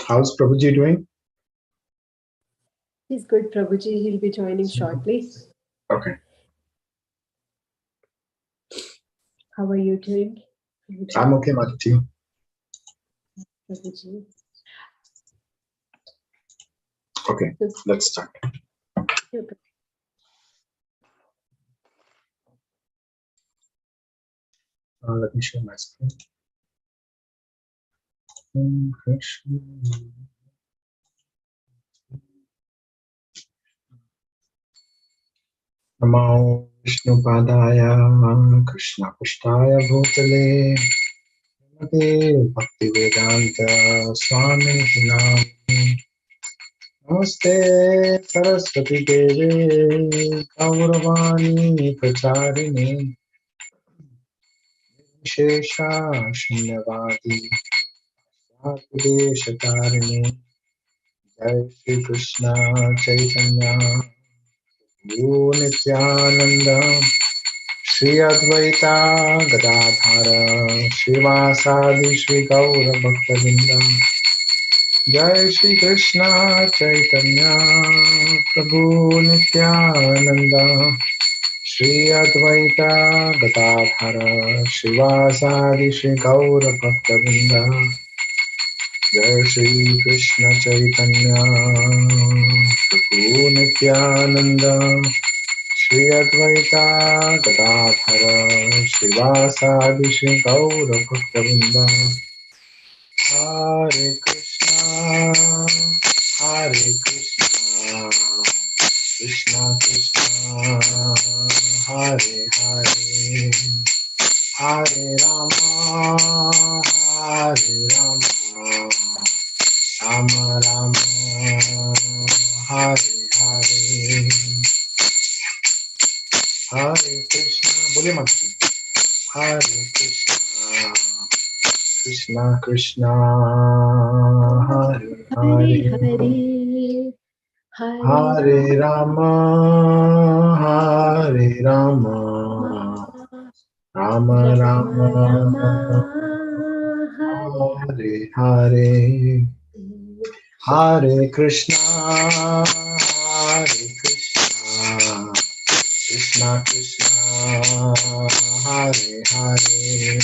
How's Prabhuji doing? He's good, Prabhuji. He'll be joining shortly. Okay. How are you doing, Prabhuji? I'm okay, Mataji. Prabhuji. Okay, let's start. Okay. Let me share my screen. Krishna. Namo Vishnupadaya Krishna Pushtaya Bhutale Bhakti Vedanta Swami Nami Namaste Saraswati Devi Gauravani Pracharini Shesha Shunyavadi Shatarini Jai Shri Krishna Chaitanya Guru Nityananda Shri Advaita Gadadhara Srivasadi Shri Gaura Bhaktavinda Jai Shri Krishna Chaitanya Prabhu Nityananda Shri Advaita Gadadhara Srivasadi Shri Gaura Bhaktavinda Jai Shri Krishna Chaitanya Prabhu Nityananda Shri Advaita Gadadhara Srivasadi Shri Gaura Bhaktavinda Hare Krishna Krishna Krishna Hare Hare Hare Rama Rama Rama Hare Hare Hare Krishna, बोलिए मस्ती. Hare Krishna, Krishna Krishna, Hare Hare, Hare Rama, Rama Rama, Hare Hare, Hare Krishna, Krishna Krishna, Hare Hare,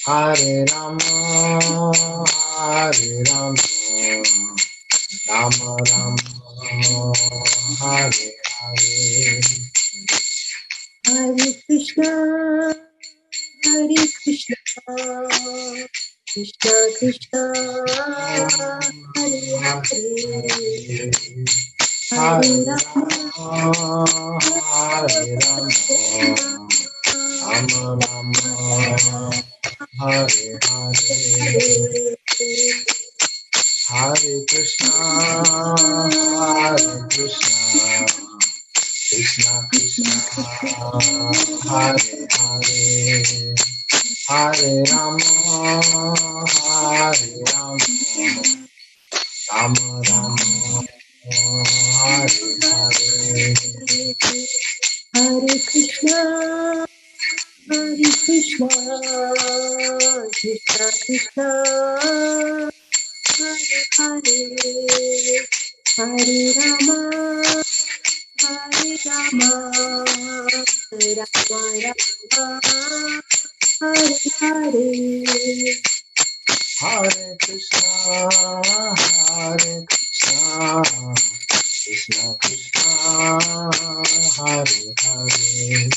Hare Rama, Rama Rama, Hare Hare. Hare Krishna, Krishna Krishna, Hare Hare, Hare Rama, Rama Rama, Hare Hare, Hare Krishna, Krishna Krishna, Hare Hare, Hare Rama, Rama Rama, Hare Hare. Hare Krishna, Krishna Krishna, Hare Hare, Hare Rama, Rama Rama, Hare Hare. Hare Krishna, Krishna Krishna, Hare Hare,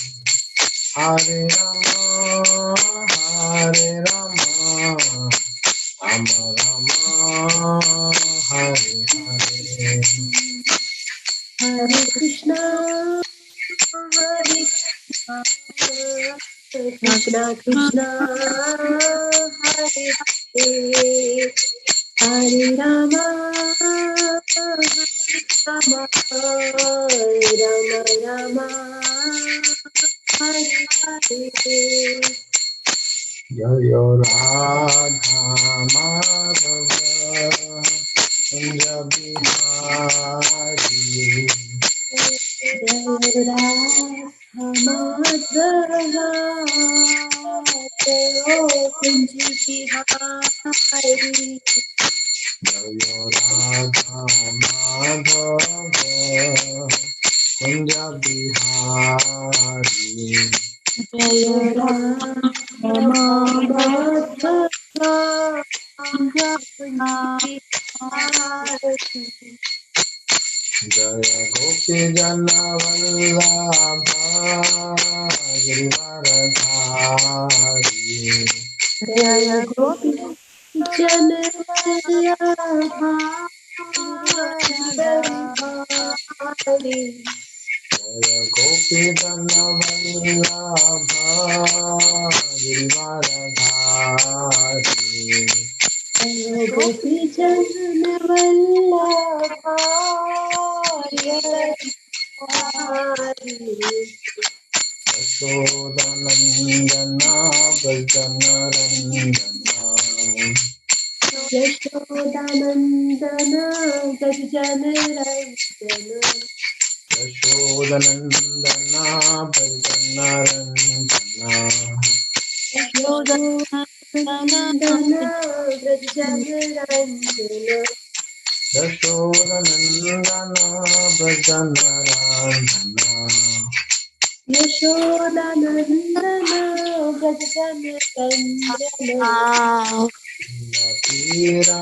Hare Rama, Rama Rama, Hare Hare. Hare Krishna, Krishna Krishna, Hare Hare, Hare Rama, Rama, Hare Hare. Jayo Radha Madhava Kunja Bihari Jai Radha Madhava, Jai Kunji Bihari, जय राधा माधव कुंज बिहारी जय राधा जय गोपी जन वल्लभ गिरिवरधारी जय गोपी जन गिरिवरधारी जय गोपी जन वल्लभ गिरिवरधारी गोपी जन वल्लभा यशोदनन्दना व्रजन रञ्जना यशोदानन्दन गजन रञ्जन यशोदनन्दना व्रजन रञ्जना यशोदानन्दन गजन रञ्जन यशोदनन्दना व्रजन रञ्जना यशोदानन्दन गजन रञ्जन तीरावनचारी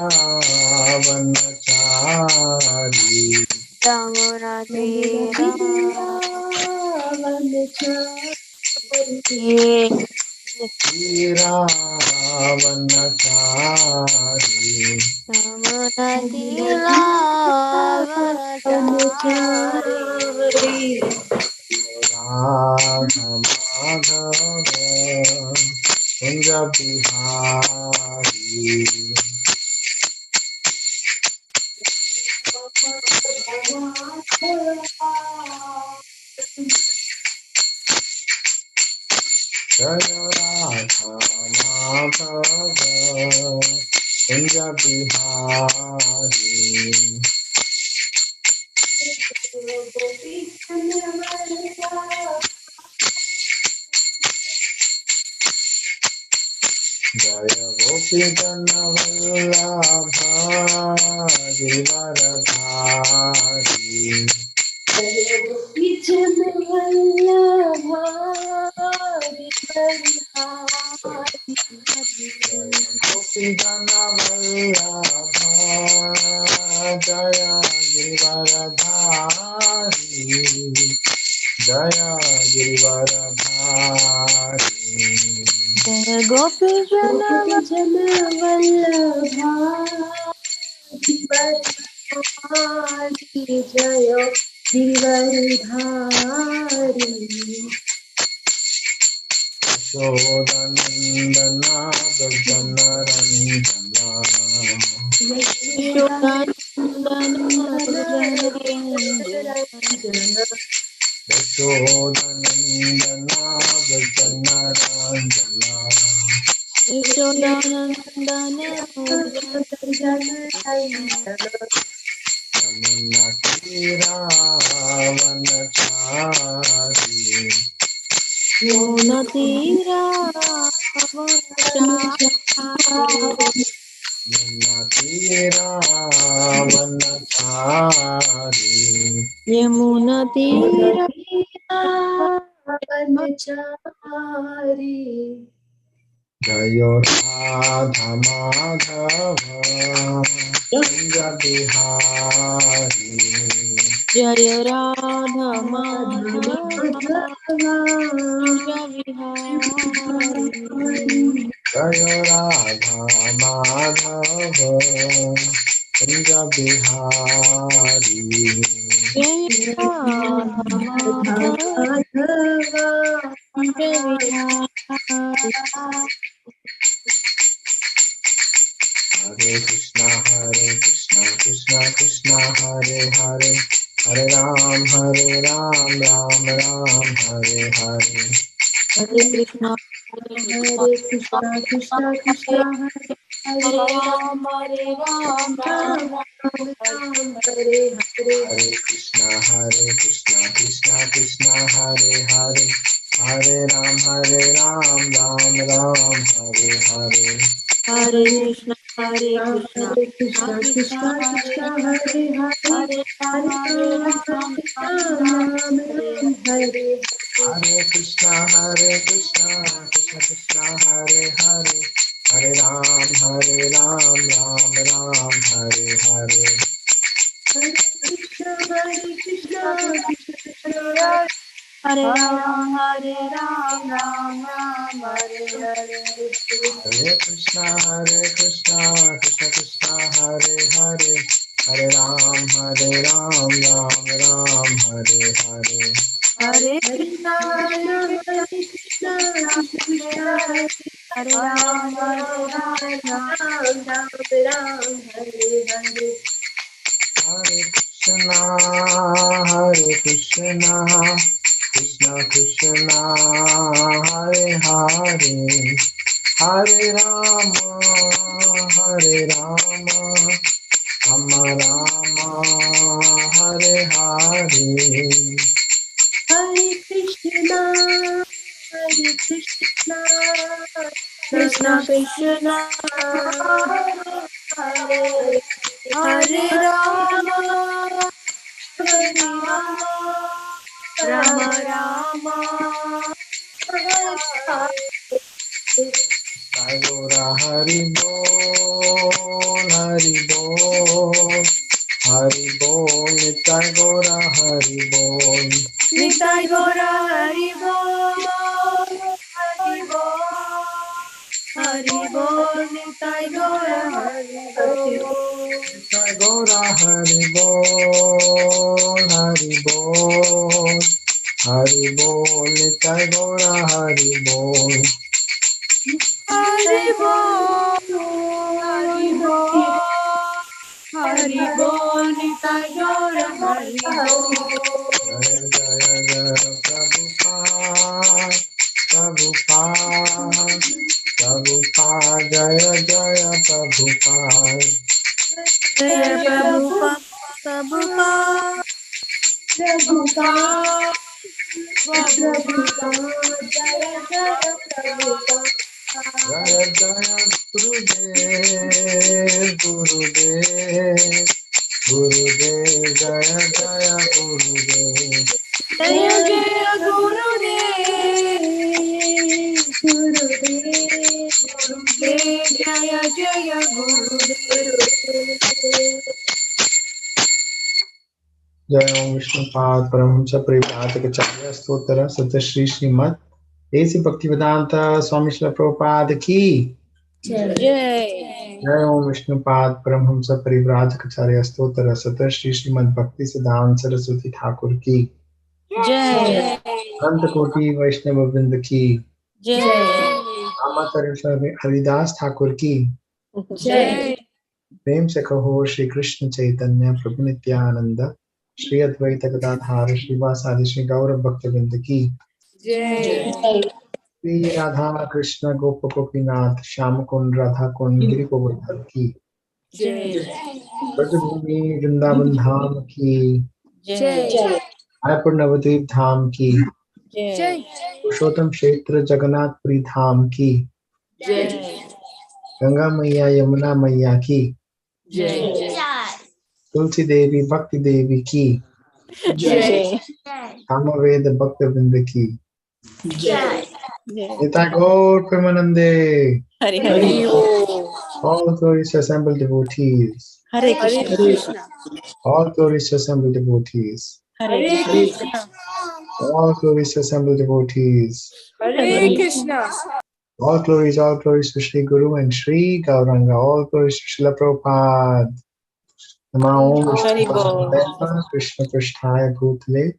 तीरावनचारी राधा माधव कुंज बिहारी जय राधा माधव कुंज बिहारी जय गोपी जन वल्लभ गिरिवरधारी जन वल्लभा गिरिवरधारी गोपी जन वल्लभ जय गिरिवरधारी जय गिरिवरधारी गोपी जन वल्लभा गिरिवरधारी जय गिरिवरधारी यशोदनन्दना व्रजन रञ्जना यशोदनन्दना व्रजन रञ्जना यमुना तीरावनचारी यमुना तीरावनचारी यमुना तीरावनचारी जय राधा माधव कुंज बिहारी जय राधा माधव बिहारी जय राधा माधव कुंज बिहारी जय राधा बिहारी हरे Krishna Krishna Krishna Hare Hare Hare Ram Ram Ram Hare Hare Hare Krishna Krishna Krishna Hare Hare Ram Ram Hare Hare Hare Krishna Krishna Krishna Hare Hare Hare Ram Ram Ram Hare Hare Hare Krishna Hare Krishna, Krishna, Krishna Krishna, Hare Hare, Hare Ram, Hare Hare Ram, Ram, Hare Ram Ram, Ram, Ram Hare Ram, Hare Hare. Hare Krishna, Krishna Krishna, Hare Hare, Hare Ram, Ram Ram, Hare Hare. Hare Krishna, Krishna Krishna, Hare Ram, Ram Ram, Hare Hare. Hare Krishna, Krishna Krishna, Hare Hare, Hare Ram, Ram Ram, Hare Hare. Hare Hare Krishna, Krishna, Krishna Krishna Krishna, Krishna, Hare Hare Ram, Ram, Ram Ram Ram, Hare Hare. Hare Krishna, Krishna Krishna, Hare Hare, Hare Rama, Rama Rama, Hare Hare. Hare Krishna, Krishna Krishna Krishna, Hare Hare Hare Rama, Hare Hare Rama, Rama Rama, Rama, Hare Hare. Jai Gora Hari Bol, Hari Bol, Hari Bol, Nitai Gora Hari Bol. Nitai Gora Hari Bol, Hari Bol, Hari Bol, Nitai Gora Hari Bol. Nitai Gora Hari Bol, Hari Bol, Hari Bol, Nitai Gora Hari Bol. Hari Bol, Hari Bol, Hari Bol, Nitai Gora Hari Bol. Jaya Jaya Jaya Prabhupada, Prabhupada, Prabhupada, Jaya Jaya Prabhupada. Jaya Prabhupada, Prabhupada, Prabhupada, Prabhupada. Jaya Jaya Prabhupada. Jaya Jaya Gurudev, Gurudev, Gurudev, Jaya Jaya Gurudev. Jaya Jaya Gurudev, Gurudev, Gurudev, Jaya Jaya Gurudev. जय ओम विष्णुपाद परमहंस परिव्राजकाचार्य स्तोत्र सत्य श्री श्रीमद ऐसी भक्तिवेदांत स्वामी श्री प्रभुपाद की Jai. जय ओम विष्णुपाद परमहंस परिव्राजकाचार्य स्तोत्र सत्य श्री श्रीमद भक्ति सिद्धांत सरस्वती ठाकुर की Jai. अंत कोटि वैष्णव वृंद की Jai. रामातरेश्वर हरिदास ठाकुर की Jai. प्रेम से कहो श्री कृष्ण चैतन्य प्रभु नित्यानंद श्री अद्वैत गदाधार श्रीवासादि श्री गौरव भक्तवृंद की Jai. श्री राधा कृष्ण गोप गोपीनाथ श्याम कुंड राधा कुंड गिरि गोवर्धन की Jai. ब्रजभूमि वृंदावन धाम की Jai. मायापुर नवद्वीप धाम की Jai. पुरुषोत्तम क्षेत्र जगन्नाथपुरी धाम की Jai. गंगा मैया यमुना मैया की Jai. तुलसी देवी भक्ति देवी की Jai. सामवेद भक्तवृंद की Jai. Nitai Gaur Premanande Hari Hari. all glorious assembled devotees Hare Krishna. all glorious assembled devotees Hare Krishna. all glorious assembled devotees Hare Krishna. all glories to Shri Guru and Shri Gauranga all glories to Srila Prabhupada Namo Om Hari Bol. Vishnu Krishna Prasthaya Bhutale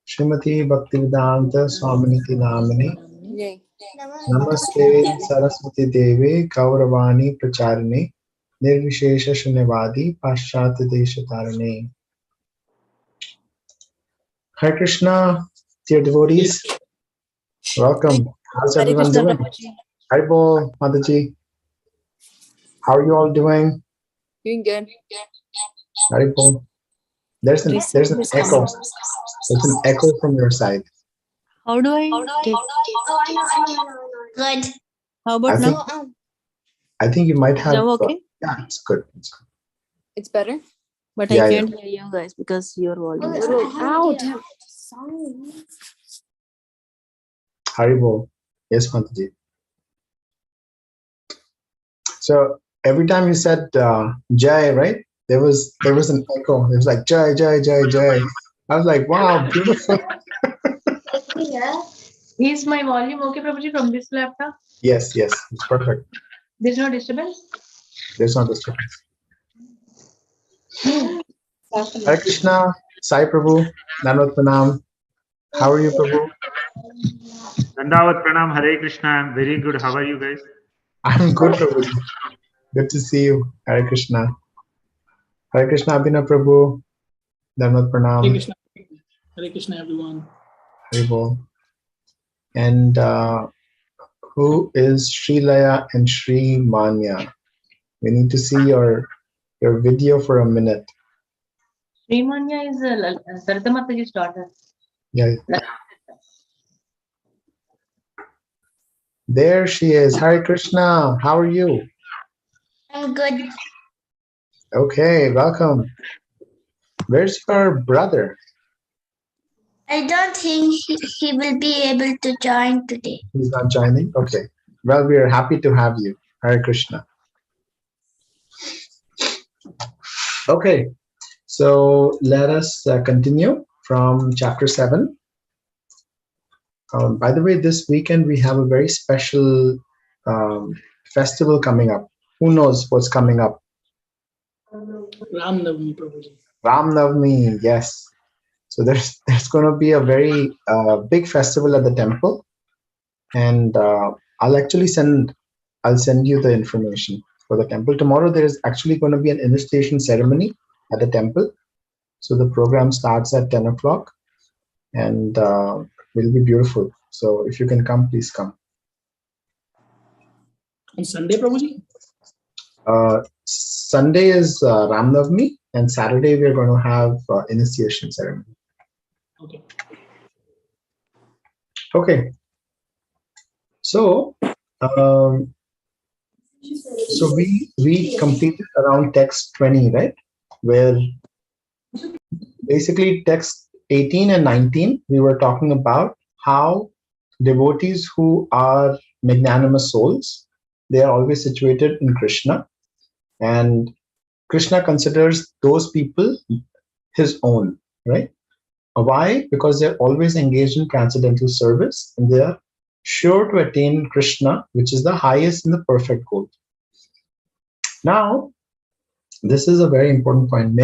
Srimati Bhaktivedanta Swaminiti Namine Jai. Namaste Saraswati Deve Gauravani Pracharine Nirvishesha Shunyavadi Paschat Deshatarane. Hare Krishna, dear devotees, welcome. How's Hare everyone Krishna doing? Prabhuji. Hari Bol, Mataji. How are you all doing? Doing good. Hari Bol. There's an echo. There's an echo from your side. How do I take? Good. How about now? I think you might Is have now okay? Yeah, it's good. It's good. It's better? But Yeah, I yeah. can't hear you guys because your volume is. Ow, damn. Haribo. Yes, Mataji. So every time you said Jai, right? There was an echo. It was like Jai, Jai, Jai, Jai. I was like, wow, beautiful. Is my volume okay, Prabhuji, from this laptop? Yes, yes, it's perfect. There's no disturbance? There's no disturbance. Hare Krishna, Sai Prabhu, Nanvat Pranam. How are you, Prabhu? Dandavat Pranam, Hare Krishna. I'm very good. How are you guys? I'm good, Prabhu. Good to see you. Hare Krishna. Hare Krishna, Abhinav Prabhu. Nanvat Hare Pranam. Krishna. Hare Krishna, everyone. Haribo. And who is Sri Laya and Sri Manya? We need to see your video for a minute. Srimanya is Sarita Mataji's daughter. Yeah. There she is. Hare Krishna. How are you? I'm good. Okay, welcome. Where's your brother? I don't think he will be able to join today. He's not joining? Okay. Well, we are happy to have you. Hare Krishna. Okay. So let us continue from chapter 7. By the way, this weekend we have a very special festival coming up. Who knows what's coming up? Ram Navami, Prabhuji. Ram Navami, yes. So there's going to be a very big festival at the temple, and I'll send you the information for the temple. Tomorrow there is actually going to be an initiation ceremony at the temple. So the program starts at 10 o'clock, and will be beautiful. So if you can come, please come. On Sunday, Prabhuji? Sunday is Ram Navami, and Saturday we are going to have initiation ceremony. Okay. Okay. So, we completed around text 20, right? Where basically text 18 and 19, we were talking about how devotees who are magnanimous souls, they are always situated in Krishna, and Krishna considers those people his own, right? Why? Because they're always engaged in transcendental service, and they are sure to attain Krishna, which is the highest and the perfect goal. Now, this is a very important point.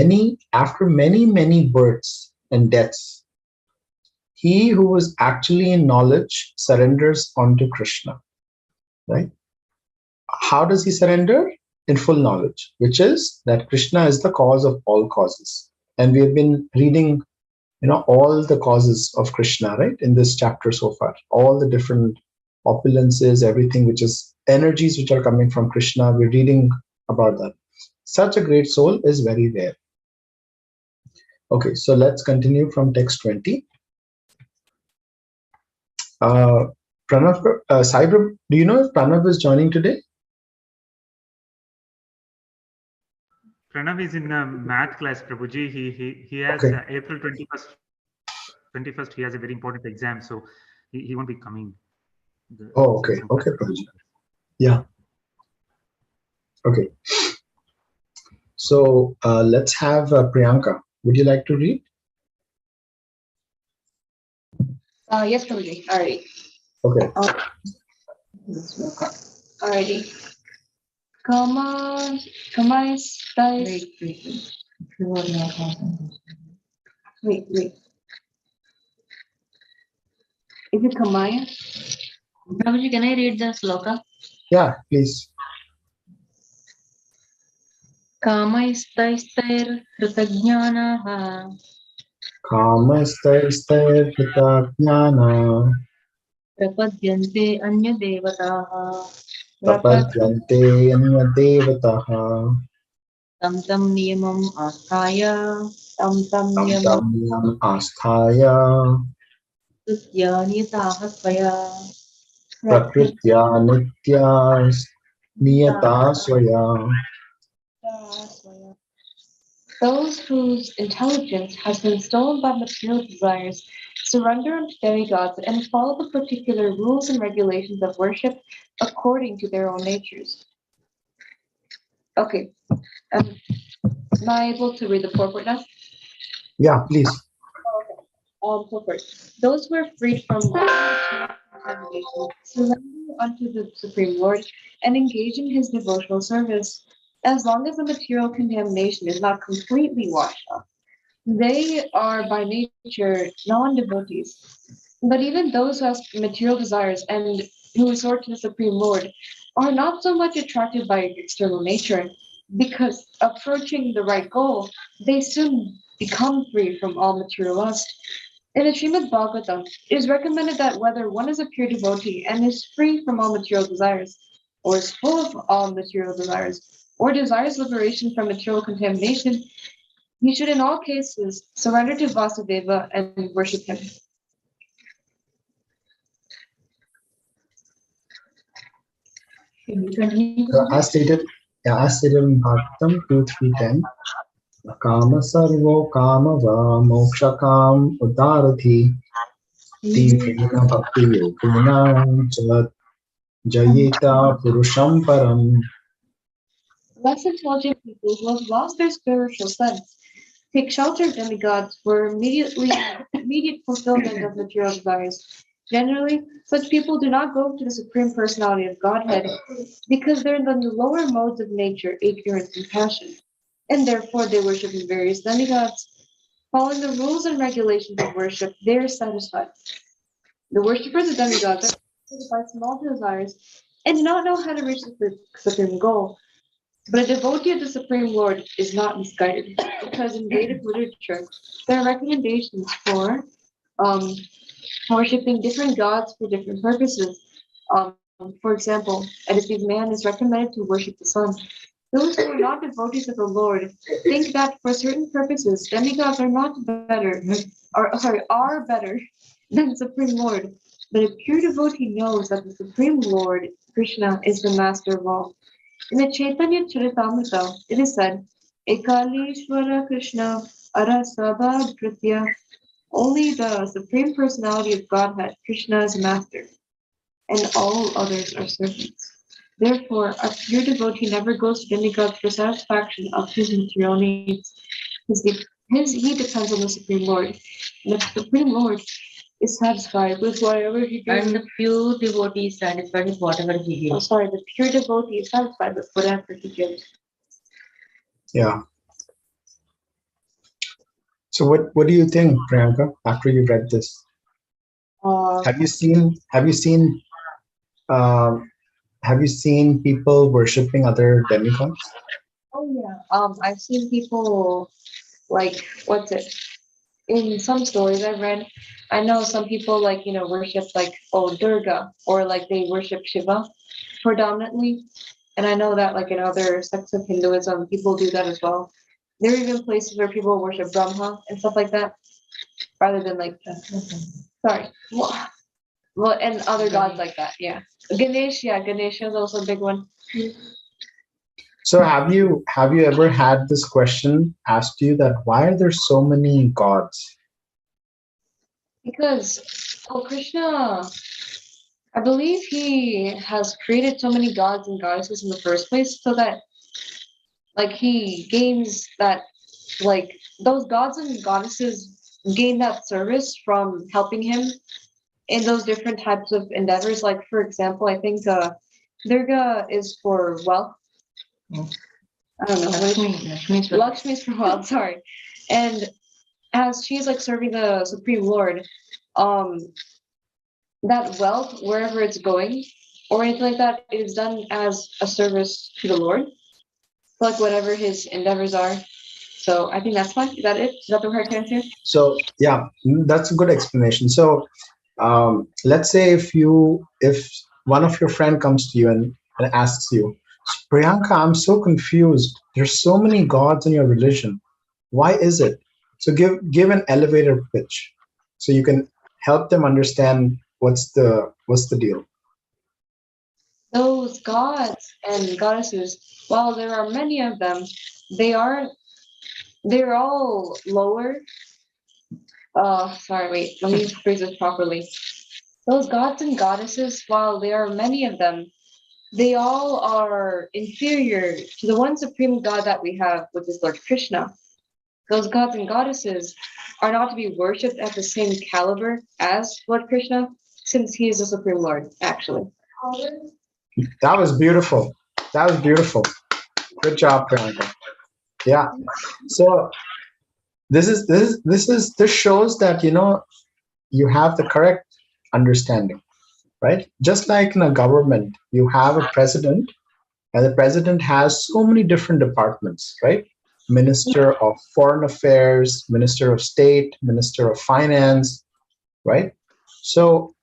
After many births and deaths, he who was actually in knowledge surrenders onto Krishna, right? How does he surrender? In full knowledge, which is that Krishna is the cause of all causes. And we have been reading all the causes of Krishna, right, in this chapter so far, all the different opulences, everything which is energies which are coming from Krishna, we're reading about that. Such a great soul is very rare. Okay, so let's continue from text 20. Pranav, Saibram, do you know if Pranav is joining today? Pranav is in a math class, Prabhuji. He has Okay. April 21st, he has a very important exam, so he won't be coming. Oh, okay. Okay, Prabhuji. Yeah. Okay. So let's have Priyanka. Would you like to read? Yes, Prabhuji. All right. Okay. Alrighty. Come on, guys. Wait. Is it Kamaya? Prabhuji, can I read the sloka? Yeah, please. Kamaistair Kritajnanaha Kamastairstairhitajnana Prapadyante Anya Devataha Tapadyante anyadevataha Tam Niyamam Asthaya Tam Tamtam asthaya Niyataha Svaya Prakritya nityas niyata swaya. Those whose intelligence has been stolen by material desires surrender unto demigods and follow the particular rules and regulations of worship according to their own natures. Okay, am I able to read the purport now? Yeah, please. Purport. Those who are freed from contamination surrender unto the Supreme Lord and engage in his devotional service. As long as the material contamination is not completely washed off, they are by nature non-devotees. But even those who have material desires and who resort to the Supreme Lord are not so much attracted by external nature, because approaching the right goal, they soon become free from all material lust. In the Srimad Bhagavatam, it is recommended that whether one is a pure devotee and is free from all material desires, or is full of all material desires, or desires liberation from material contamination, he should in all cases surrender to Vasudeva and worship him. Should we continue? So as stated in Bhaktam 2.3.10, Kama sarvo kama va moksha kam uddarathi tivrena bhakti yogena cha jayeta purusham param. Less intelligent people who have lost their spiritual sense take shelter of demigods for immediate fulfillment of material desires. Generally, such people do not go to the Supreme Personality of Godhead because they're in the lower modes of nature, ignorance and passion, and therefore they worship in various demigods. Following the rules and regulations of worship, they are satisfied. The worshippers of demigods are affected by small desires and do not know how to reach the supreme goal. But a devotee of the Supreme Lord is not misguided, because in Vedic literature, there are recommendations for worshipping different gods for different purposes. For example, a deceased man is recommended to worship the sun. Those who are not devotees of the Lord think that for certain purposes, demigods are are better than the Supreme Lord. But a pure devotee knows that the Supreme Lord, Krishna, is the master of all. In the Chaitanya Charitamrita, it is said, Ekalishvara Krishna Arasabha Kritya. Only the Supreme Personality of Godhead, Krishna, is master, and all others are servants. Therefore, a pure devotee never goes to demigods for satisfaction of his material needs. He depends on the Supreme Lord. And the Supreme Lord is satisfied with whatever he gives. And the pure devotee is satisfied with whatever he gives. The pure devotee is satisfied with whatever he gives. Yeah. So what do you think, Priyanka, after you read this? Have you seen people worshiping other demigods? Oh yeah. I've seen people in some stories I've read, I know some people worship Durga, or they worship Shiva predominantly. And I know that in other sects of Hinduism, people do that as well. There are even places where people worship Brahma and stuff like that, rather than and other gods like that. Yeah. Ganesha is also a big one. So have you ever had this question asked to you, that why are there so many gods? Because Krishna, I believe he has created so many gods and goddesses in the first place, so that he gains that those gods and goddesses gain that service from helping him in those different types of endeavors. For example, I think Durga is for wealth. I don't know. Lakshmi is for wealth, sorry. And as she's serving the Supreme Lord, that wealth, wherever it's going, or anything like that, it is done as a service to the Lord. Whatever his endeavors are. So I think that's fine. Is that it? Is that the correct answer? So yeah, that's a good explanation. So let's say if one of your friend comes to you and asks you, Priyanka, I'm so confused. There's so many gods in your religion. Why is it? So give an elevator pitch, so you can help them understand what's the deal. Those gods and goddesses, while there are many of them, they're all lower. Sorry, wait, let me phrase this properly. Those gods and goddesses, while there are many of them, they all are inferior to the one supreme God that we have, which is Lord Krishna. Those gods and goddesses are not to be worshipped at the same caliber as Lord Krishna, since he is the supreme Lord, actually. That was beautiful. That was beautiful. Good job, Priyanka. Yeah. So this shows that you have the correct understanding, right? Just like in a government, you have a president, and the president has so many different departments, right? Minister of Foreign Affairs, Minister of State, Minister of Finance, right? So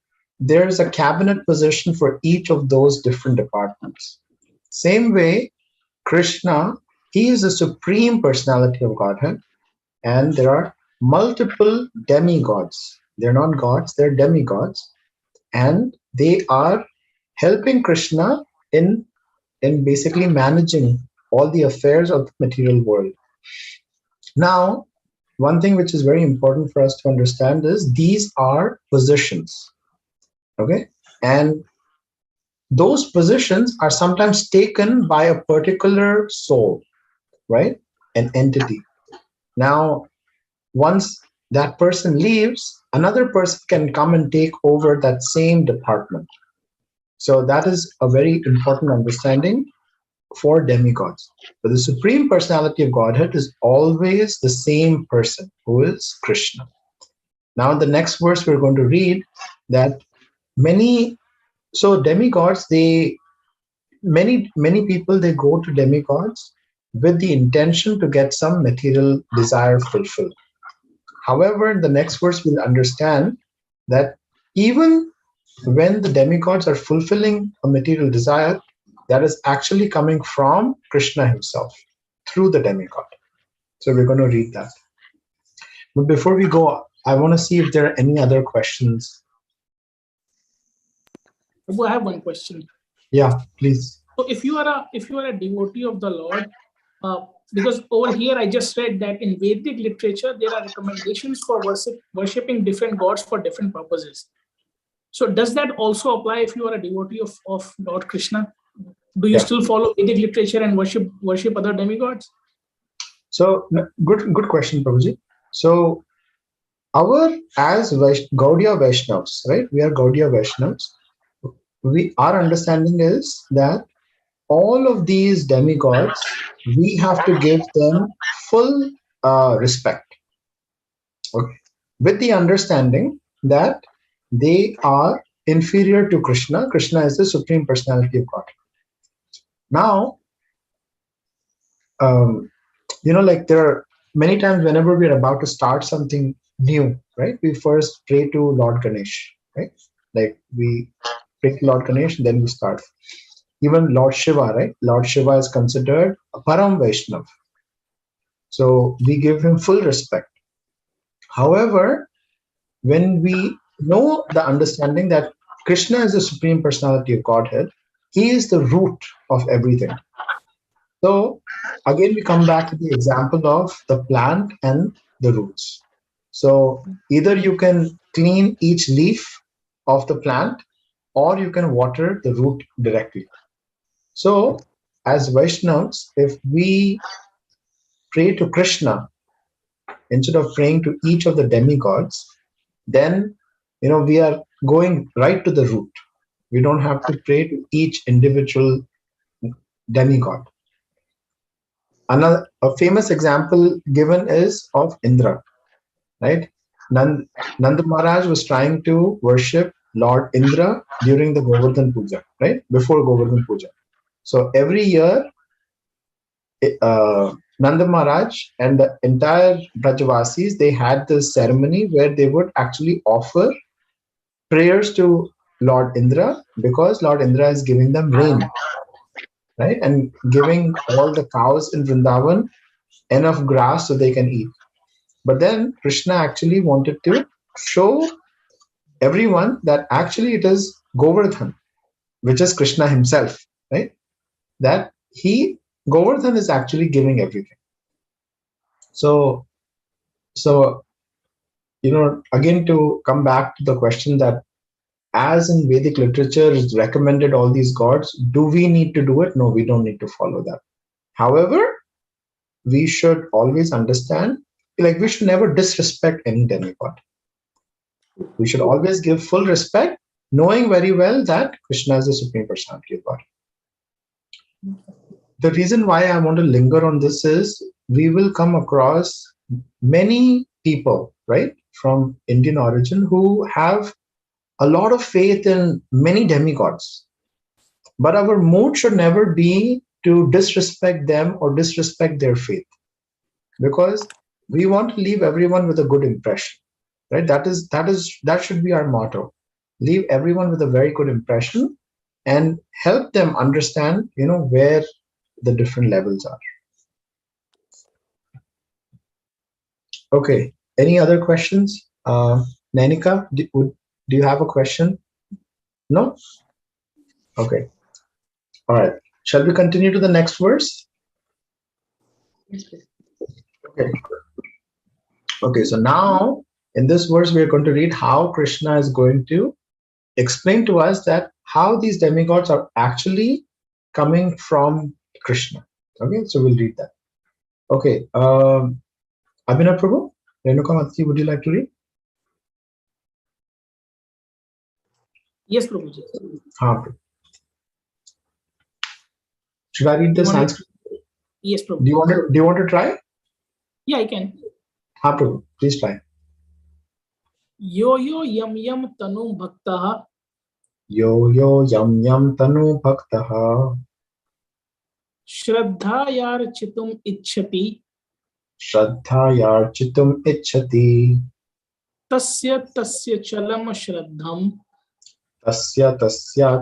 there's a cabinet position for each of those different departments. Same way, Krishna, he is the supreme personality of Godhead, and there are multiple demigods. They're not gods, they're demigods, and they are helping Krishna in basically managing all the affairs of the material world. Now, one thing which is very important for us to understand is these are positions, okay? And those positions are sometimes taken by a particular soul, right? An entity. Now, once that person leaves, another person can come and take over that same department. So that is a very important understanding for demigods. But the Supreme Personality of Godhead is always the same person, who is Krishna. Now, in the next verse, we're going to read that demigods, many people, they go to demigods with the intention to get some material desire fulfilled. However, in the next verse, we'll understand that even when the demigods are fulfilling a material desire, that is actually coming from Krishna himself through the demigod. So we're going to read that. But before we go, I want to see if there are any other questions. I have one question. Yeah, please. So if you are a devotee of the Lord, because over here I just read that in Vedic literature there are recommendations for worshipping different gods for different purposes. So does that also apply if you are a devotee of Lord Krishna? Do you still follow Vedic literature and worship other demigods? So good question, Prabhuji. So as Gaudiya Vaishnavas, right? We are Gaudiya Vaishnavas. Our understanding is that all of these demigods, we have to give them full respect. Okay. With the understanding that they are inferior to Krishna. Krishna is the Supreme Personality of God. Now, like there are many times whenever we're about to start something new, right? We first pray to Lord Ganesh, right? Like we pray to Lord Ganesh, then we start. Even Lord Shiva, right? Lord Shiva is considered a Param Vaishnav. So we give him full respect. However, when we know the understanding that Krishna is the Supreme Personality of Godhead, he is the root of everything. So again, we come back to the example of the plant and the roots. So either you can clean each leaf of the plant, or you can water the root directly. So as Vaishnavas, if we pray to Krishna instead of praying to each of the demigods, then we are going right to the root. We don't have to pray to each individual demigod. A famous example given is of Indra, right? Nanda Maharaj was trying to worship Lord Indra during the Govardhan Puja, right? Before Govardhan Puja. So every year, Nanda Maharaj and the entire Brajavasis, they had this ceremony where they would actually offer prayers to Lord Indra, because Lord Indra is giving them rain, right? And giving all the cows in Vrindavan enough grass so they can eat. But then Krishna actually wanted to show everyone that actually it is Govardhan, which is Krishna himself, right? That Govardhan is actually giving everything. So, again, to come back to the question that as in Vedic literature is recommended all these gods, do we need to do it? No, we don't need to follow that. However, we should always understand, like we should never disrespect any demigod. We should always give full respect, knowing very well that Krishna is the Supreme Personality of God. The reason why I want to linger on this is we will come across many people, right, from Indian origin who have a lot of faith in many demigods. But our mood should never be to disrespect them or disrespect their faith, because we want to leave everyone with a good impression, right? That should be our motto. Leave everyone with a very good impression and help them understand, where the different levels are. Okay. Any other questions? Nanika, do you have a question? No? Okay. All right. Shall we continue to the next verse? Yes, please. Okay. Okay. So now in this verse, we are going to read how Krishna is going to explain to us that how these demigods are actually coming from Krishna. Okay. So we'll read that. Okay. Abhinav Prabhu, Renuka Mati, would you like to read? Yes, Prabhuji. Okay. Should I read the Sanskrit? Yes, Prabhu. Do you want to try? Yeah, I can. Ha, Prabhu, please try. Yo yo yam yam tanu bhaktaha Yo yo yam yam tanu bhaktaha shraddhayar chitum ichhati shraddhayarchitum ichhati tasya chalam shraddham tasya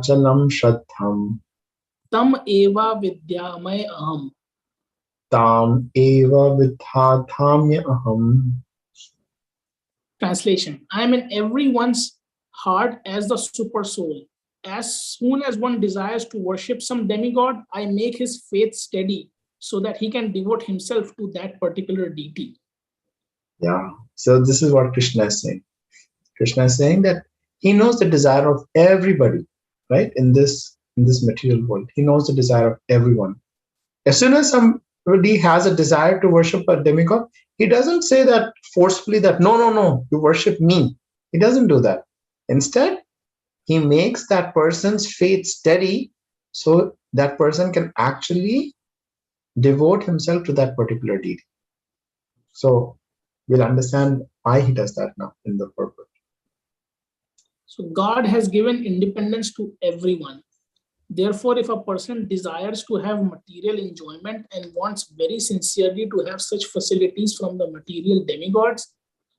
chalam shraddham tam eva vidyamay aham. tam eva vidhadhamya aham. Translation: I am in everyone's heart as the super soul. As soon as one desires to worship some demigod, I make his faith steady so that he can devote himself to that particular deity. Yeah. So this is what Krishna is saying. Krishna is saying that he knows the desire of everybody, right? In this material world, he knows the desire of everyone. As soon as somebody has a desire to worship a demigod, he doesn't say that forcefully that no, you worship me. He doesn't do that. Instead, he makes that person's faith steady so that person can actually devote himself to that particular deity. So we'll understand why he does that now in the purport. So God has given independence to everyone. Therefore, if a person desires to have material enjoyment and wants very sincerely to have such facilities from the material demigods,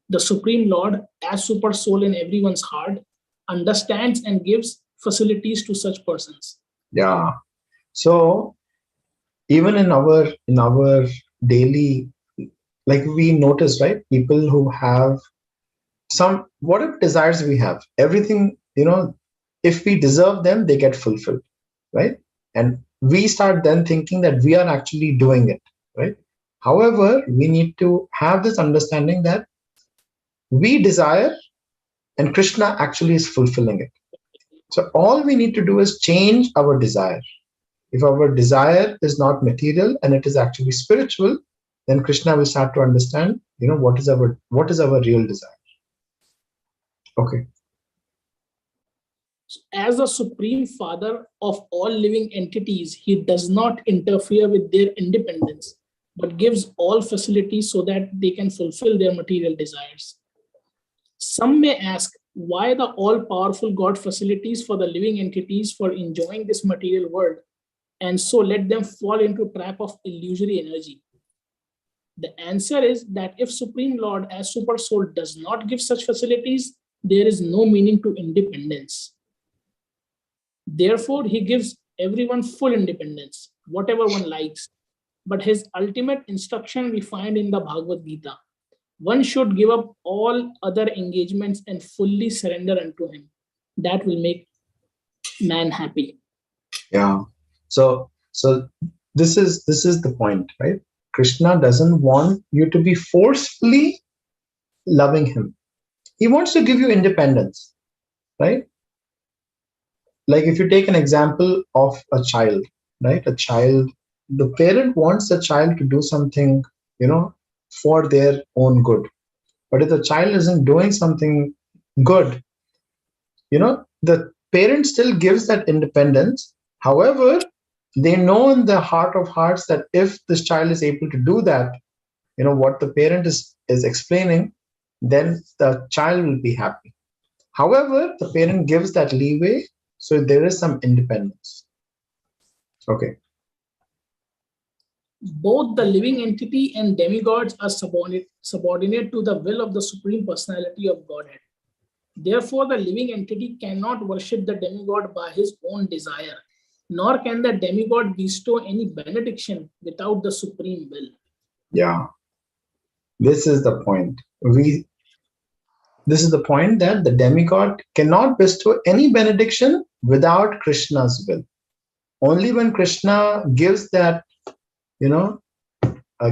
the Supreme Lord, as super soul in everyone's heart, understands and gives facilities to such persons. Yeah. So even in our daily, like we notice, right? People who have whatever desires we have, everything, if we deserve them, they get fulfilled, right? And we start then thinking that we are actually doing it, right? However, we need to have this understanding that we desire and Krishna actually is fulfilling it. So all we need to do is change our desire. If our desire is not material and it is actually spiritual, then Krishna will start to understand, what is our real desire. Okay. As the Supreme Father of all living entities, he does not interfere with their independence, but gives all facilities so that they can fulfill their material desires. Some may ask, why the all-powerful God facilities for the living entities for enjoying this material world, and so let them fall into a trap of illusory energy? The answer is that if Supreme Lord as Super Soul does not give such facilities, there is no meaning to independence. Therefore, he gives everyone full independence, whatever one likes. But his ultimate instruction we find in the Bhagavad Gita. One should give up all other engagements and fully surrender unto him. That will make man happy. Yeah. So this is the point, right? Krishna doesn't want you to be forcefully loving him. He wants to give you independence, right? Like if you take an example of a child, right? A child, the parent wants the child to do something, for their own good. But if the child isn't doing something good, the parent still gives that independence. However, they know in the heart of hearts that if this child is able to do that, what the parent is explaining, then the child will be happy. However, the parent gives that leeway, so there is some independence. Okay. Both the living entity and demigods are subordinate to the will of the Supreme Personality of Godhead. Therefore, the living entity cannot worship the demigod by his own desire, nor can the demigod bestow any benediction without the supreme will. Yeah. This is the point. This is the point that the demigod cannot bestow any benediction without Krishna's will. Only when Krishna gives that,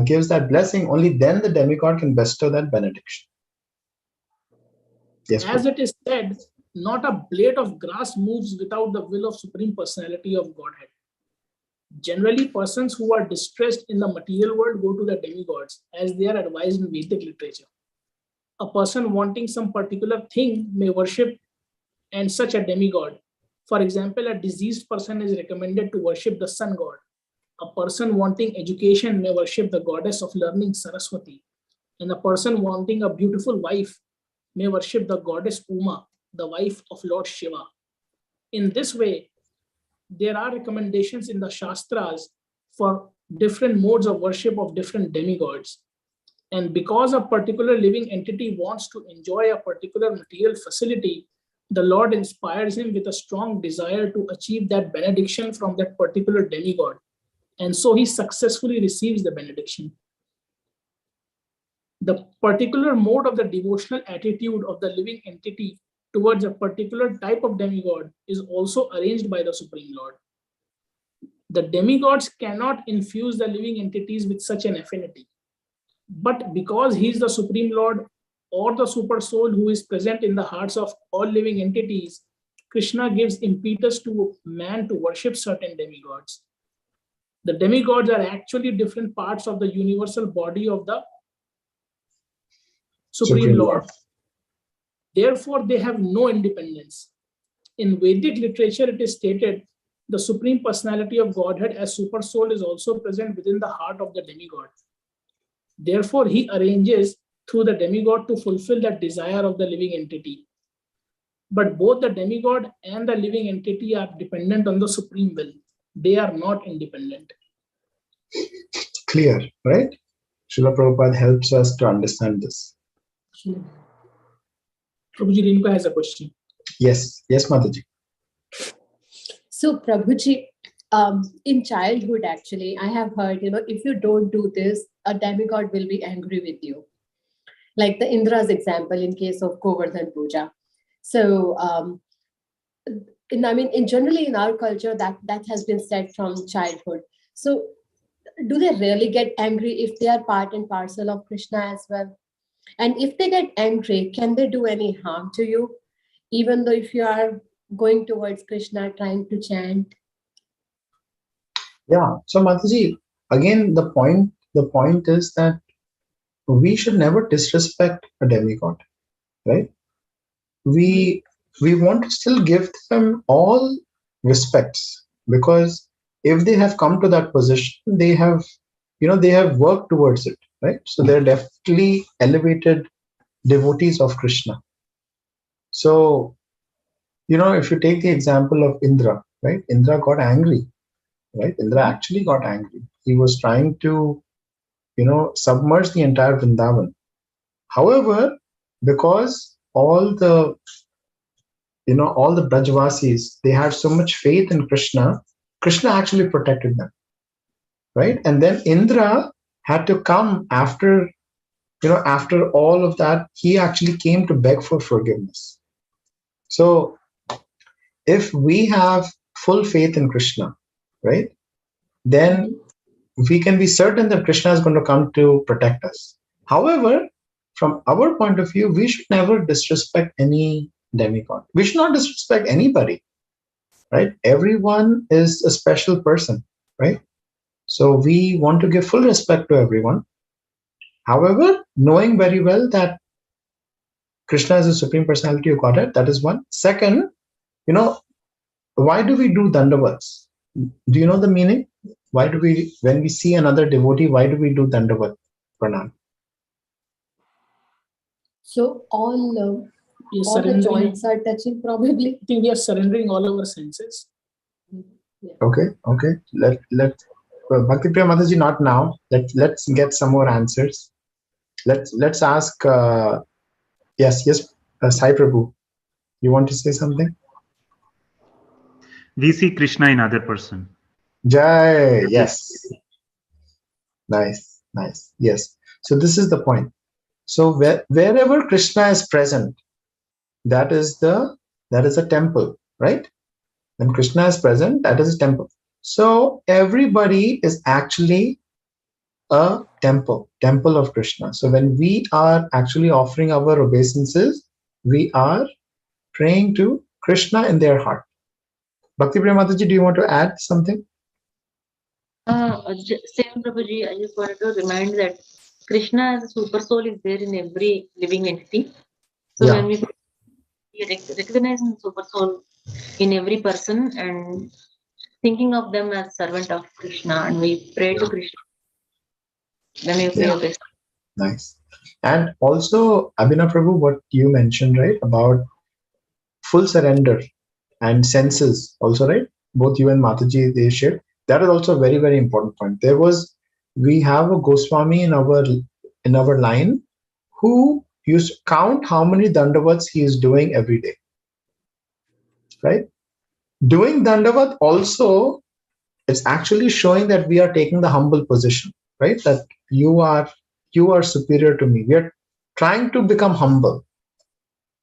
gives that blessing, only then the demigod can bestow that benediction. Yes, as it is said, not a blade of grass moves without the will of Supreme Personality of Godhead. Generally, persons who are distressed in the material world go to the demigods, as they are advised in Vedic literature. A person wanting some particular thing may worship and such a demigod. For example, a diseased person is recommended to worship the sun god. A person wanting education may worship the goddess of learning Saraswati. And a person wanting a beautiful wife may worship the goddess Uma, the wife of Lord Shiva. In this way, there are recommendations in the Shastras for different modes of worship of different demigods. And because a particular living entity wants to enjoy a particular material facility, the Lord inspires him with a strong desire to achieve that benediction from that particular demigod. And so he successfully receives the benediction. The particular mode of the devotional attitude of the living entity towards a particular type of demigod is also arranged by the Supreme Lord. The demigods cannot infuse the living entities with such an affinity. But because he is the Supreme Lord or the Super Soul who is present in the hearts of all living entities, Krishna gives impetus to man to worship certain demigods. The demigods are actually different parts of the universal body of the Supreme Lord. Therefore, they have no independence. In Vedic literature, it is stated the Supreme Personality of Godhead as Super Soul is also present within the heart of the demigod. Therefore, he arranges through the demigod to fulfill the desire of the living entity. But both the demigod and the living entity are dependent on the supreme will. They are not independent. Clear, right? Srila Prabhupada helps us to understand this. Prabhuji, Renuka has a question. Yes, Mataji. So, Prabhuji, in childhood, actually, I have heard, if you don't do this, a demigod will be angry with you. Like the Indra's example in case of Govardhan Puja. So, generally in our culture, that has been said from childhood. So, do they really get angry if they are part and parcel of Krishna as well? And if they get angry, can they do any harm to you? Even though if you are going towards Krishna, trying to chant? Yeah. So Mataji, again, the point is that we should never disrespect a demigod, right? We want to still give them all respects, because if they have come to that position, they have worked towards it, right? So they're definitely elevated devotees of Krishna. So, if you take the example of Indra, right? Indra got angry, right? Indra actually got angry. He was trying to, submerge the entire Vrindavan. However, because all the Brajvasis, they had so much faith in Krishna, Krishna actually protected them, right? And then Indra had to come after all of that, he actually came to beg for forgiveness. So if we have full faith in Krishna, right, then we can be certain that Krishna is going to come to protect us. However, from our point of view, we should never disrespect any demigod. We should not disrespect anybody, right? Everyone is a special person, right? So we want to give full respect to everyone. However, knowing very well that Krishna is the Supreme Personality of Godhead, that is one. Second, why do we do dandavats? Do you know the meaning? Why do we, when we see another devotee, why do we do dandavat pranam? So all You're the surrendering. joints are touching probably. I think we are surrendering all our senses. Okay. Let Bhakti Priya Mataji, not now. Let's get some more answers. Let's ask. Yes, Sai Prabhu, you want to say something? We see Krishna in other person. Jai, yes. Nice. Yes. So this is the point. So wherever Krishna is present, that is a temple, right? When Krishna is present, that is a temple. So everybody is actually a temple of Krishna. So when we are actually offering our obeisances, we are praying to Krishna in their heart. Bhakti Priya Mataji, do you want to add something? Same Prabhuji, I just wanted to remind that Krishna as a super soul is there in every living entity. So Yeah. when we recognize the super soul in every person and thinking of them as servant of Krishna, and we pray to Krishna, then we pray our best. Nice. And also, Abhinav Prabhu, what you mentioned, right, about full surrender and senses also, right? Both you and Mataji, they shared. That is also a very, very important point. We have a Goswami in our line who used to count how many dandavats he is doing every day, right? Doing dandavat also, it's actually showing that we are taking the humble position, right? That you are superior to me. We are trying to become humble,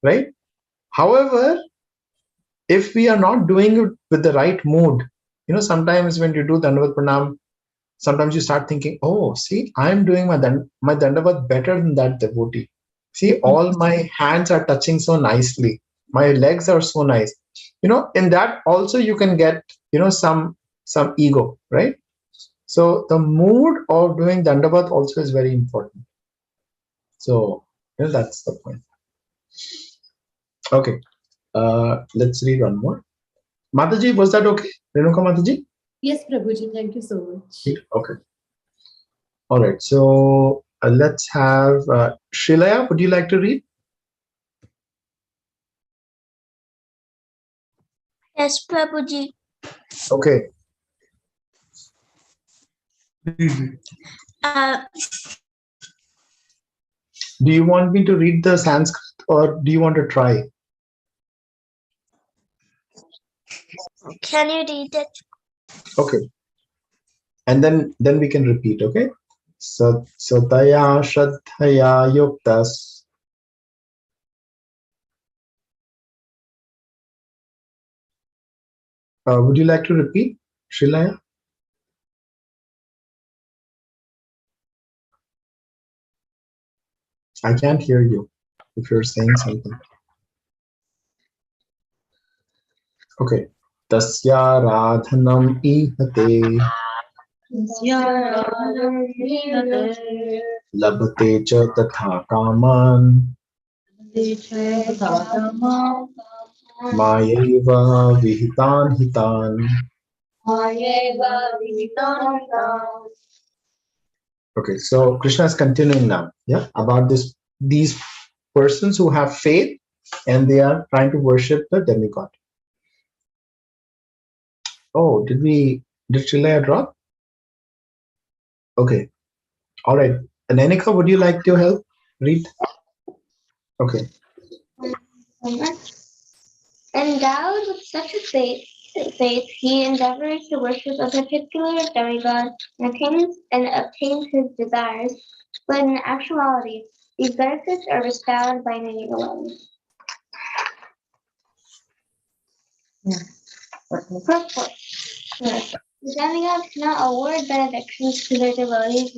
right? However, if we are not doing it with the right mood, sometimes when you do dandavat pranam, sometimes you start thinking, oh, see, I'm doing my dandavat better than that devotee. See, all my hands are touching so nicely. My legs are so nice. In that also you can get, some ego, right? So the mood of doing dandavat also is very important. So that's the point. Okay. Let's read one more. Mataji, was that okay? Renuka Mataji? Yes, Prabhuji, thank you so much. Okay. All right. So let's have Shilaya. Would you like to read? Yes, Prabhuji. Okay. Do you want me to read the Sanskrit or do you want to try? Can you read it? Okay. And then we can repeat, okay? Sataya Shraddhaya Yuktas. Would you like to repeat, Shilaya? I can't hear you if you're saying something. Okay. Tasya Radhanam Ihate Labhate cha tatha kaman Mayeva Vihitan Hitan. Okay, so Krishna is continuing now, about these persons who have faith and they are trying to worship the demigod. Oh, did Shilaya drop? Okay, all right. Anenika, would you like to help read? Okay. Endowed with such a faith, he endeavors to worship a particular demigod and obtains his desires, but in actuality, these benefits are bestowed by many alone. Purport. The demigods cannot award benedictions to their devotees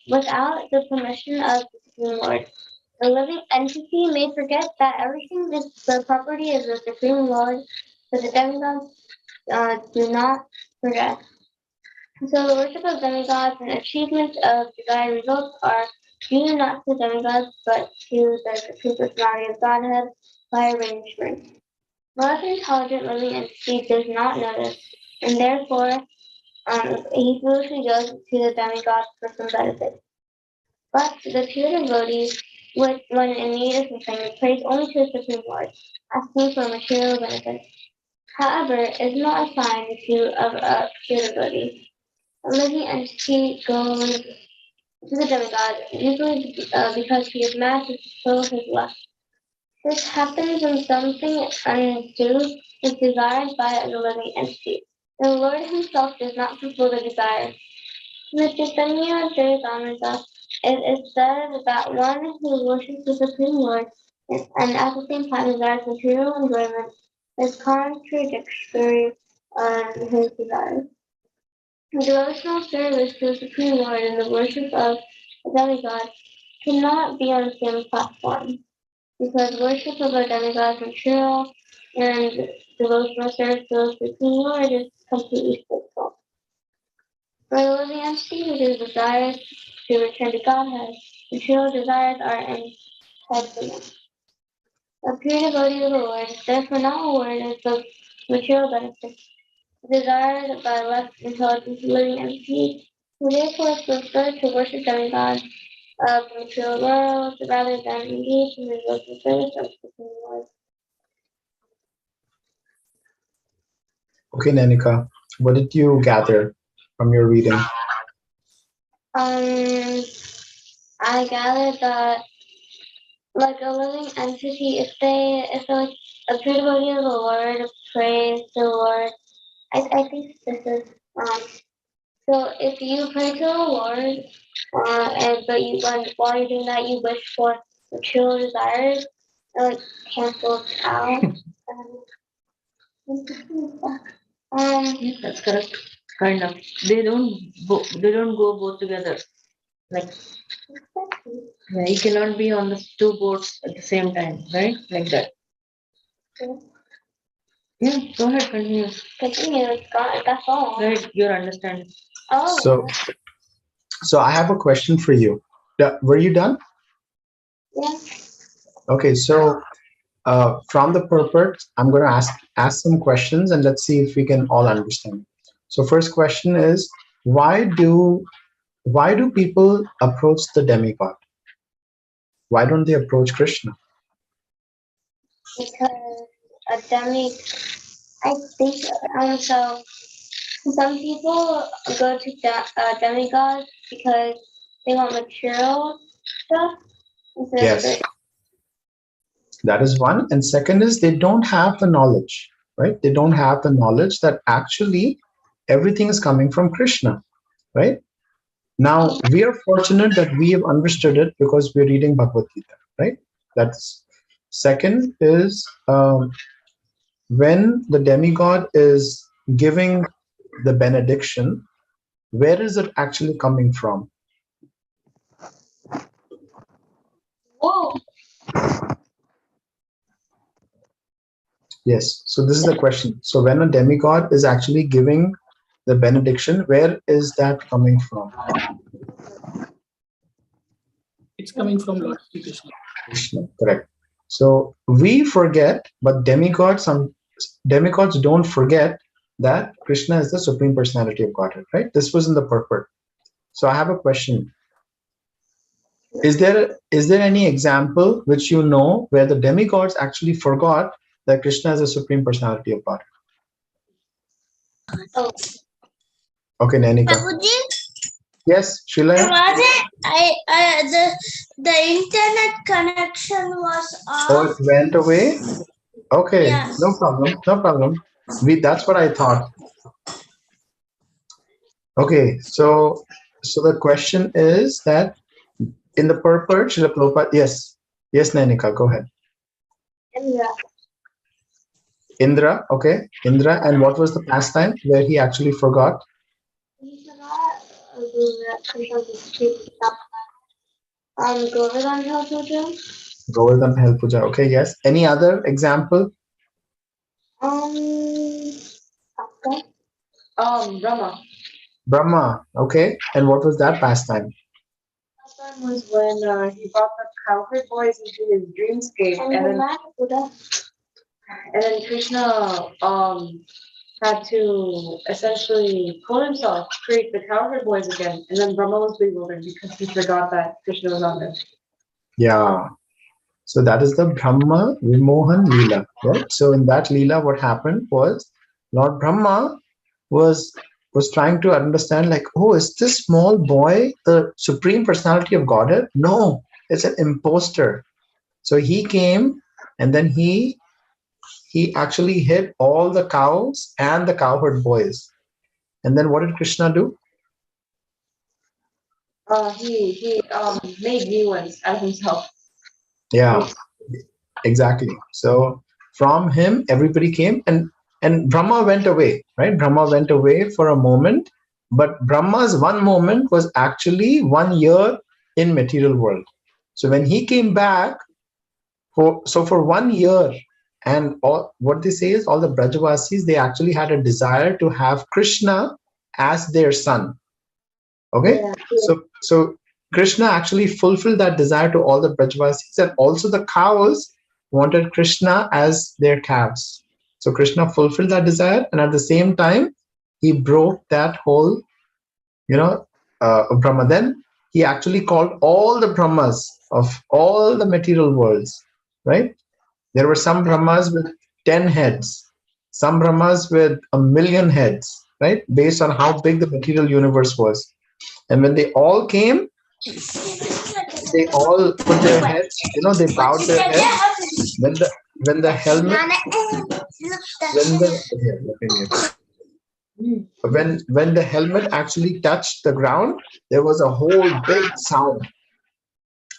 without the permission of the Supreme Lord. The living entity may forget that everything is the property of the Supreme Lord, but the demigods do not forget. So the worship of demigods and achievement of desired results are due not to demigods, but to the Supreme Personality of Godhead by arrangement. Love intelligent living entity does not know this, and therefore he foolishly goes to the demigods for some benefit. But the pure devotees, when in need of something, prays only to the Supreme Lord, asking for material benefit. However, it is not a sign of a pure devotee. A living entity goes to the demigod, usually because he is mad to fulfill his lust. This happens when something undue is desired by the living entity. The Lord himself does not fulfill the desire. In the Chaitanya Charitamrita, it is said that one who worships the Supreme Lord and at the same time desires material enjoyment is contradictory on his desires. The devotional service to the Supreme Lord and the worship of a demigod cannot be on the same platform, because worship of a demigod is material and devotional service to the Supreme Lord is completely spiritual. For the living entity who desires to return to Godhead, material desires are impediments. A pure devotee of the Lord is therefore not awarded the material benefits desired by less intelligent living entities, who therefore prefer to worship demigods of the material world rather than engage in the devotional service of the Supreme Lord. Okay, Nanika, what did you gather from your reading? I gathered that, like a living entity, if a pure devotee of the Lord prays the Lord, I think this is so if you pray to the Lord, while you're doing that you wish for material desires, it cancels out. That's correct. Kind of. They don't go both together. Like you cannot be on the two boats at the same time, right? Like that. Yeah, go ahead, continue. That's all. Right, your understanding. Oh. So I have a question for you. Were you done? Yeah. Okay, so from the purport, I'm going to ask some questions and let's see if we can all understand. So first question is, why do people approach the demigod? Why don't they approach Krishna? Because a I think so. Some people go to demigods because they want material stuff. Yes, that is one. And second is they don't have the knowledge, right? They don't have the knowledge that actually everything is coming from Krishna, right? Now, we are fortunate that we have understood it because we're reading Bhagavad Gita, right? That's second is when the demigod is giving the benediction, where is it actually coming from? Whoa. Yes, so this is the question. So when a demigod is actually giving the benediction, where is that coming from? It's coming from Lord Sri Krishna. Krishna, correct. So we forget, but demigods don't forget that Krishna is the Supreme Personality of Godhead, right? This was in the purport. So I have a question. Is there any example which you know where the demigods actually forgot that Krishna is the Supreme Personality of Godhead? Oh. Okay, Nanika. Prabhuji? Yes, Shilaya? The internet connection was off. Oh, it went away? Okay, Yes. no problem. That's what I thought. Okay, so the question is that in the purport, Srila Prabhupada, yes, Nanika, go ahead. Yeah. Indra, okay. Indra, and what was the pastime where he actually forgot? He forgot Govardhan Hill Puja. Govardhan Hell Puja, okay, yes. Any other example? Okay. Brahma. Brahma, okay. And what was that pastime? That one was when he brought the cowherd boys into his dreamscape, and then Krishna had to essentially clone himself, create the cowherd boys again, and then Brahma was bewildered because he forgot that Krishna was on there. Yeah. So that is the Brahma Vimohan Leela, right? So in that Leela, what happened was Lord Brahma was trying to understand, like, oh, is this small boy the supreme personality of Godhead? No, it's an imposter. So he came and then he actually hid all the cows and the cowherd boys. And then what did Krishna do? He made new ones out of himself. Yeah, exactly. So from him, everybody came, and Brahma went away, right? Brahma went away for a moment, but Brahma's one moment was actually 1 year in material world. So when he came back, for 1 year, and all what they say is all the Brajavasis, they actually had a desire to have Krishna as their son. Okay, so Krishna actually fulfilled that desire to all the Brajavasis, and also the cows wanted Krishna as their calves. So Krishna fulfilled that desire, and at the same time, he broke that whole, Brahma. Then he actually called all the Brahmas of all the material worlds, right? There were some Brahmas with 10 heads, some Brahmas with 1,000,000 heads, right? Based on how big the material universe was. And when they all came, they all put their heads, they bowed their heads. When the helmet, when the helmet actually touched the ground, there was a whole big sound,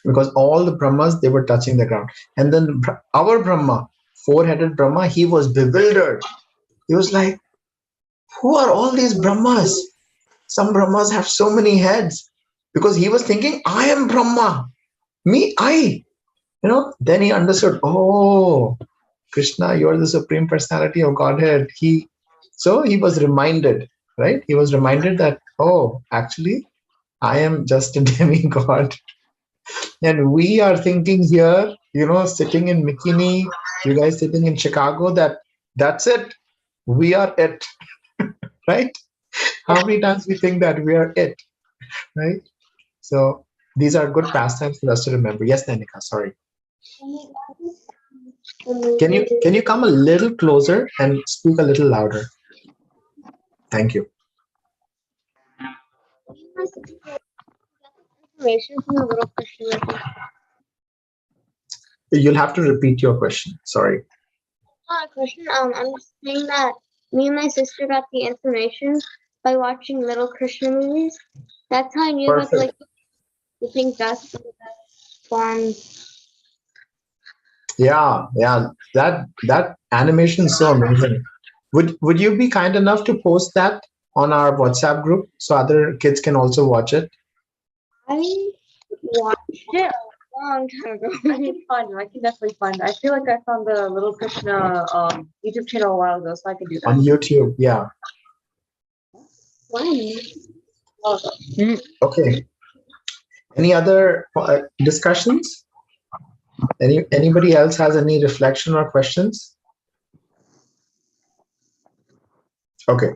because all the Brahmas, they were touching the ground. And then our Brahma, four-headed Brahma, he was bewildered. He was like, who are all these Brahmas? Some Brahmas have so many heads, because he was thinking, I am Brahma. Me, I. Then he understood, oh, Krishna, you're the supreme personality of Godhead. So he was reminded, right? He was reminded that, oh, actually, I am just a demigod. And we are thinking here, sitting in McKinney, you guys sitting in Chicago, that's it. We are it, right? How many times we think that we are it, right? So these are good pastimes for us to remember. Yes, Nanika, sorry. Can you come a little closer and speak a little louder? Thank you. Information from the little Krishna. You'll have to repeat your question. Sorry. Question. I'm just saying that me and my sister got the information by watching Little Krishna movies. That's how I knew about the pink dust and the one. Yeah. That animation is so amazing. Would you be kind enough to post that on our WhatsApp group so other kids can also watch it? I watched it a long time ago. I can definitely find it. I feel like I found the Little Krishna YouTube channel a while ago, so I can do that. On YouTube, yeah. Okay. Any other discussions? Anybody else has any reflection or questions? Okay,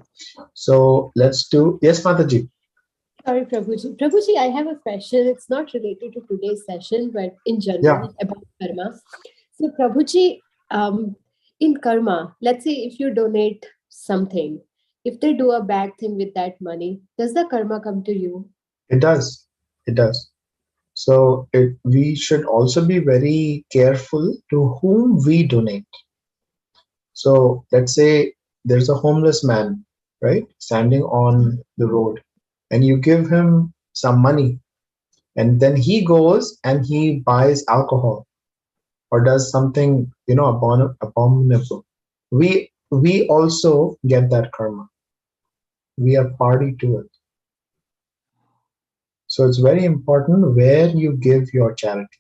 so let's do, yes, Mataji. Sorry, Prabhuji. Prabhuji, I have a question. It's not related to today's session, but in general about karma. So, Prabhuji, in karma, let's say if you donate something, if they do a bad thing with that money, does the karma come to you? It does. It does. So we should also be very careful to whom we donate. So let's say there's a homeless man, right, standing on the road, and you give him some money, and then he goes and he buys alcohol or does something, abominable. we also get that karma. We are party to it. So it's very important where you give your charity.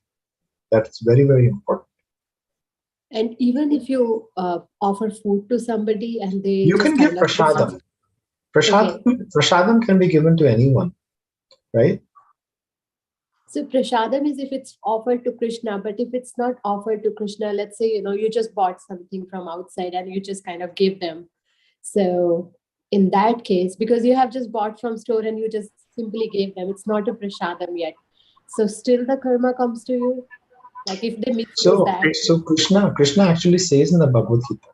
That's very, very important. And even if you offer food to somebody and they You just can give kind of prasadam. Okay. Prasadam can be given to anyone, right? So prasadam is if it's offered to Krishna, but if it's not offered to Krishna, let's say, you just bought something from outside and you just kind of give them. So in that case, because you have just bought from store and you just simply gave them, it's not a prasadam yet. So still the karma comes to you? Like if they misuse that. So Krishna actually says in the Bhagavad Gita,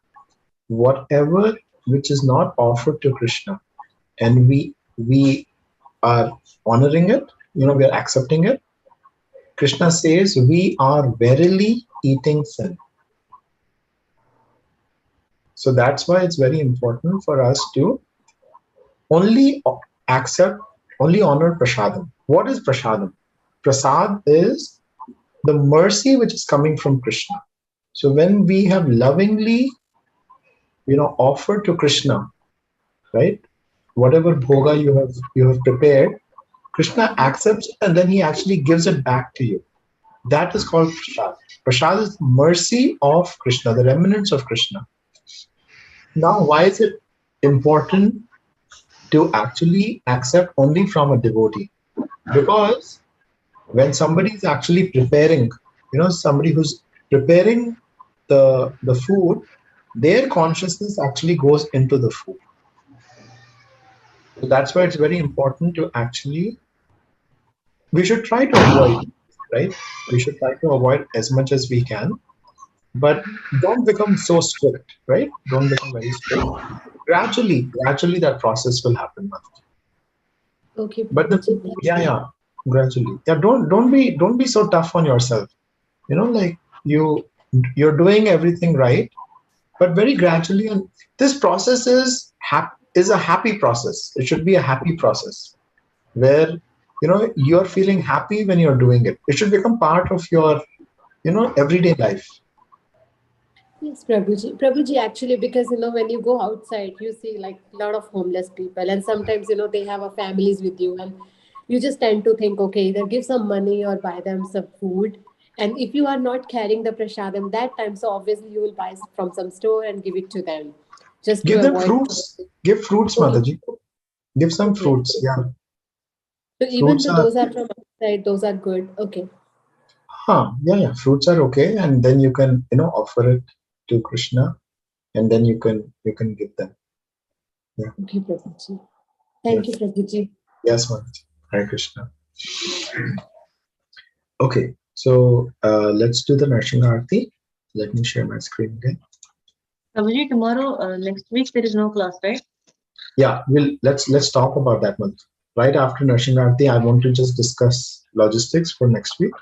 whatever which is not offered to Krishna and we are honoring it, we are accepting it, Krishna says we are verily eating sin. So that's why it's very important for us to only honor prasadam. What is prasadam? Prasad is the mercy which is coming from Krishna. So when we have lovingly, offered to Krishna, right? Whatever bhoga you have prepared, Krishna accepts it and then he actually gives it back to you. That is called prasad. Prasad is mercy of Krishna, the remnants of Krishna. Now, why is it important to actually accept only from a devotee? Because when somebody is actually preparing, somebody who's preparing the food, their consciousness actually goes into the food. So that's why it's very important to actually, we should try to avoid, right? We should try to avoid as much as we can, but don't become so strict, right? Don't become very strict. Gradually that process will happen. Okay. But gradually. Yeah, don't be so tough on yourself. Like you're doing everything right, but very gradually. And this process is a happy process. It should be a happy process where you're feeling happy when you're doing it. It should become part of your everyday life. Yes, Prabhuji. Prabhuji, actually, because when you go outside, you see like a lot of homeless people, and sometimes they have a families with you, and you just tend to think, okay, either give some money or buy them some food. And if you are not carrying the prasadam that time, so obviously you will buy from some store and give it to them, just Give to them avoid. fruits. Give fruits, Okay. Mataji. Give some Okay. fruits. Yeah. So even though those are from outside, those are good. Okay. Yeah. Fruits are okay, and then you can offer it to Krishna, and then you can give them. Yeah. Okay, Prabhuji. Thank you, Prabhuji. Yes, Mataji. Hare Krishna. Okay, so let's do the Narshinga Aarti. Let me share my screen again. Prabhuji, tomorrow, next week there is no class, right? Yeah, let's talk about that one. Right after Narshinga Aarti, I want to just discuss logistics for next week.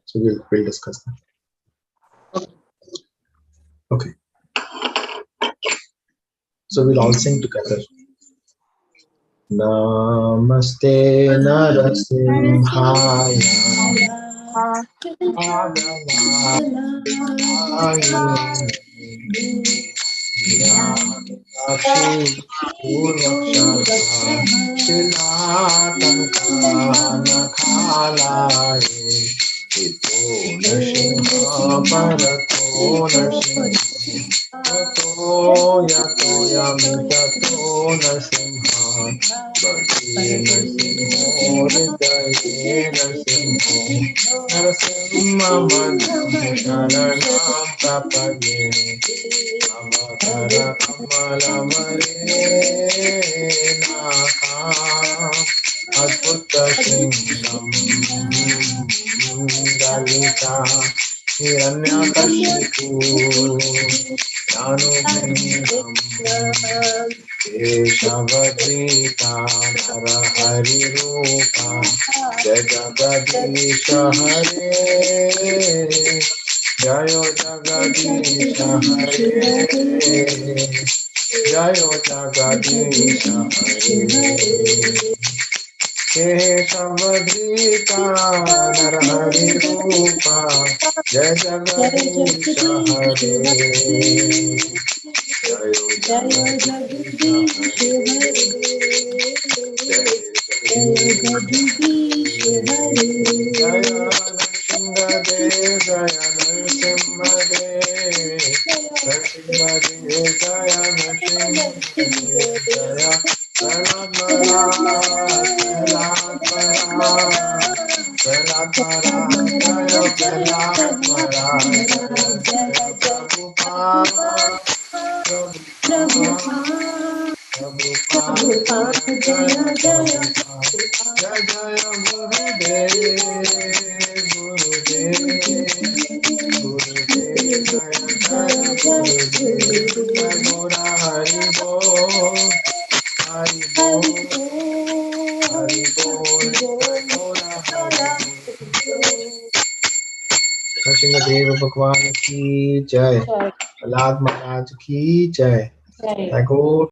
So we'll discuss that. Okay. So we'll all sing together. Namaste Narasimhaya Keshavadvita Narahari Rupa Jagadisha Hare Jayo Jagadisha Hare Jayo Jagadisha Hare Keshavadvita Narahari Rupa Jagadisha Hare Jaya Jagdish Hare, Jaya Jagdish Hare. Jaya Nrsimhadev, Jaya Nrsimhadev, Nrsimhadev, Jaya Nrsimhadev, Jaya Prahlad Maharaj, Prahlad Maharaj, Prahlad Maharaj, Jaya Prahlad Maharaj, Jaya Prabhupada, Prabhupada, Prabhupada, Jaya Jaya Jaya Jaya Gurudev, Gurudev, Jaya Jaya Gurudev, Gora Hari Bol, Hari Bol, Hari Bol, Gora Hari Bol. Nrsimhadev Bhagwan ki jai, Prahlad Maharaj ki jai. Jai. Tagore